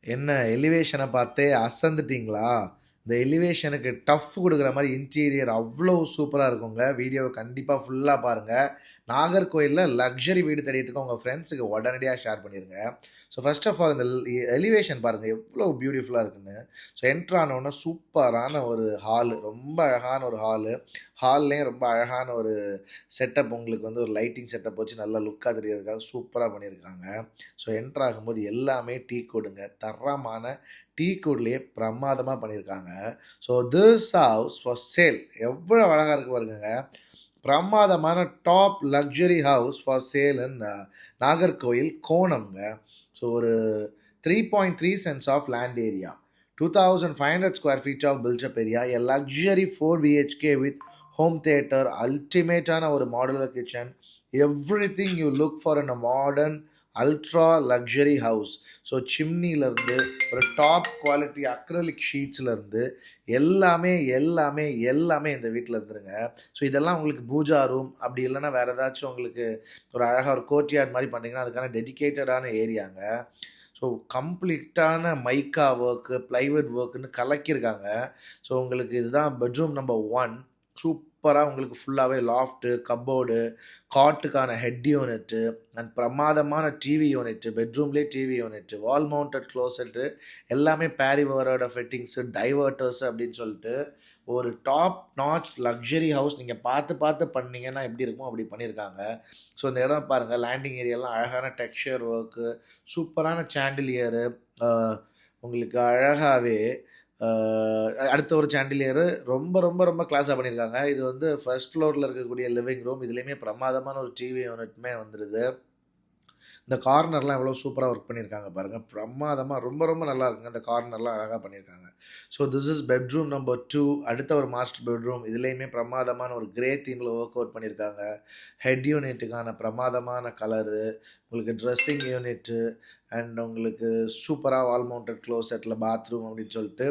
என்ன எலிவேஷனை பார்த்தே அசந்துட்டீங்களா? இந்த எலிவேஷனுக்கு டஃப் குடுக்குற மாரி இன்டீரியர் அவ்ளோ சூப்பரா இருக்குங்க. வீடியோவ கண்டிப்பா ஃபுல்லா பாருங்க. நாகர்கோயில்ல லக்ஸரி வீடு தேடிட்டு இருக்க உங்க ஃப்ரெண்ட்ஸுக்கு உடனடியா ஷேர் பண்ணிருங்க. ஸோ ஃபர்ஸ்ட் ஆஃப் ஆல் இந்த எலிவேஷன் பாருங்க எவ்ளோ பியூட்டிஃபுல்லா இருக்குன்னு. ஸோ என்டர் ஆனவுனே சூப்பரான ஒரு ஹாலு. ரொம்ப அழகான ஒரு ஹாலு. ஹால்லயும் ரொம்ப அழகான ஒரு செட்டப் உங்களுக்கு வந்து ஒரு லைட்டிங் செட்டப் வச்சு நல்லா லுக்கா தெரியறதுக்காக சூப்பரா பண்ணியிருக்காங்க. ஸோ என்டர் ஆகும்போது எல்லாமே டீ குடுங்க. தரமான டீ குட்லயே பிரமாதமா பண்ணியிருக்காங்க. So this house for sale எவ்வளோ அழகா இருக்கு பாருங்கங்க. பிரமாதமான top luxury house for sale in Nagercoil கோணம்ங்க. ஸோ ஒரு 3.3 cents of land area, 2500 square feet of built up area, a luxury 4 BHK with home theatre, அல்டிமேட்டான ஒரு modular kitchen, everything you look for in a modern ultra luxury house. So சிம்னிலேருந்து ஒரு top quality acrylic ஷீட்ஸ்லேருந்து எல்லாமே எல்லாமே எல்லாமே இந்த வீட்டில் இருந்துருங்க. So இதெல்லாம் உங்களுக்கு பூஜா ரூம் அப்படி இல்லைன்னா வேறு ஏதாச்சும் உங்களுக்கு ஒரு அழகாக ஒரு கோர்ட்யார்ட் மாதிரி பண்ணிங்கன்னா அதுக்கான டெடிகேட்டடான ஏரியாங்க. ஸோ கம்ப்ளீட்டான மைக்கா ஒர்க்கு, ப்ளைவுட் ஒர்க்குன்னு கலக்கியிருக்காங்க. ஸோ உங்களுக்கு இதுதான் பெட்ரூம் நம்பர் 1. சூப்பரா உங்களுக்கு ஃபுல்லாவே லாஃப்ட்டு, கப்போர்டு, காட்டுக்கான ஹெட் யூனிட்டு அண்ட் பிரமாதமான டிவி யூனிட்டு, பெட்ரூம்லேயே TV unit, wall mounted closet, எல்லாமே பேரிவேரோட ஃபிட்டிங்ஸு, டைவர்ட்டர்ஸ் அப்படின்னு சொல்லிட்டு ஒரு டாப் நாச் லக்ஸரி ஹவுஸ் நீங்கள் பார்த்து பார்த்து பண்ணீங்கன்னா எப்படி இருக்குமோ அப்படி பண்ணியிருக்காங்க. ஸோ இந்த இடம் பாருங்கள், லேண்டிங் ஏரியாலாம் அழகான டெக்ஸ்சர் ஒர்க்கு, சூப்பரான சாண்டிலியரு, உங்களுக்கு அழகாகவே அடுத்த ஒரு சாண்டிலியரு ரொம்ப ரொம்ப ரொம்ப கிளாஸாக பண்ணியிருக்காங்க. இது வந்து ஃபர்ஸ்ட் ஃப்ளோரில் இருக்கக்கூடிய லிவிங் ரூம். இதுலேயுமே பிரமாதமான ஒரு டிவி யூனிட்டுமே வந்துடுது. இந்த கார்னர்லாம் எவ்வளோ சூப்பராக ஒர்க் பண்ணியிருக்காங்க பாருங்கள். பிரமாதமாக ரொம்ப ரொம்ப நல்லா இருக்குங்க. இந்த கார்னர்லாம் அழகாக பண்ணியிருக்காங்க. So this is bedroom number 2. அடுத்த ஒரு மாஸ்டர் பெட்ரூம். இதுலேயுமே பிரமாதமான ஒரு கிரே தீமில் ஒர்க் அவுட் பண்ணியிருக்காங்க. ஹெட் யூனிட்டுக்கான பிரமாதமான கலரு, உங்களுக்கு ட்ரெஸ்ஸிங் யூனிட்டு அண்ட் உங்களுக்கு சூப்பராக வால் மவுண்டட் க்ளோசெட்டில் பாத்ரூம் அப்படின்னு சொல்லிட்டு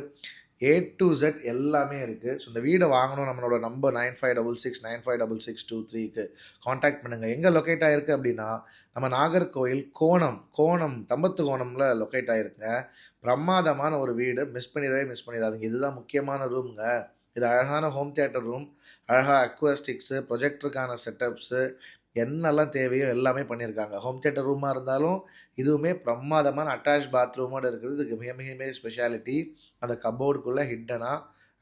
ஏ டு Z எல்லாமே இருக்குது. ஸோ இந்த வீடை வாங்கணும் நம்மளோட நம்பர் 9566956623க்கு காண்டாக்ட் பண்ணுங்கள். எங்கே லொக்கேட் ஆகிருக்கு அப்படின்னா நம்ம நாகர்கோயில் கோணம் தம்பத்து கோணமில் லொக்கேட் ஆகிருக்குங்க. பிரமாதமான ஒரு வீடு. மிஸ் பண்ணிடாதீங்க. இதுதான் முக்கியமான ரூம்ங்க. இது அழகான ஹோம் தியேட்டர் ரூம், அழகாக அக்வாஸ்டிக்ஸு, ப்ரொஜெக்டருக்கான செட்டப்ஸு, என்னெல்லாம் தேவையோ எல்லாமே பண்ணியிருக்காங்க. ஹோம் தியேட்டர் ரூமாக இருந்தாலும் இதுவுமே பிரமாதமான அட்டாச் பாத்ரூமோடு இருக்கிறது இதுக்கு மிக மிக மிக ஸ்பெஷாலிட்டி. அந்த கப்போர்டுக்குள்ளே ஹிட்டனாக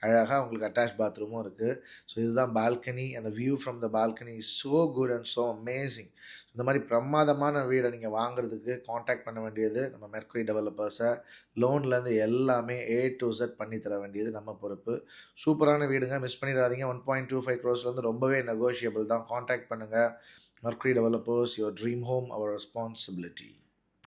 அழகாக உங்களுக்கு அட்டாச் பாத்ரூமும் இருக்குது. ஸோ இதுதான் பால்கனி. அந்த view from the balcony is so good and so amazing. இந்த மாதிரி பிரமாதமான வீடை நீங்கள் வாங்குறதுக்கு காண்டாக்ட் பண்ண வேண்டியது நம்ம மெர்க்குரி டெவலப்பர்ஸை. லோன்லேருந்து எல்லாமே ஏ டு Z பண்ணி தர வேண்டியது நம்ம பொறுப்பு. சூப்பரான வீடுங்க, மிஸ் பண்ணிடாதீங்க. 1.25 crores ரொம்பவே நெகோஷியபிள் தான். காண்டாக்ட் பண்ணுங்கள். Mercury Developers, your dream home, our responsibility.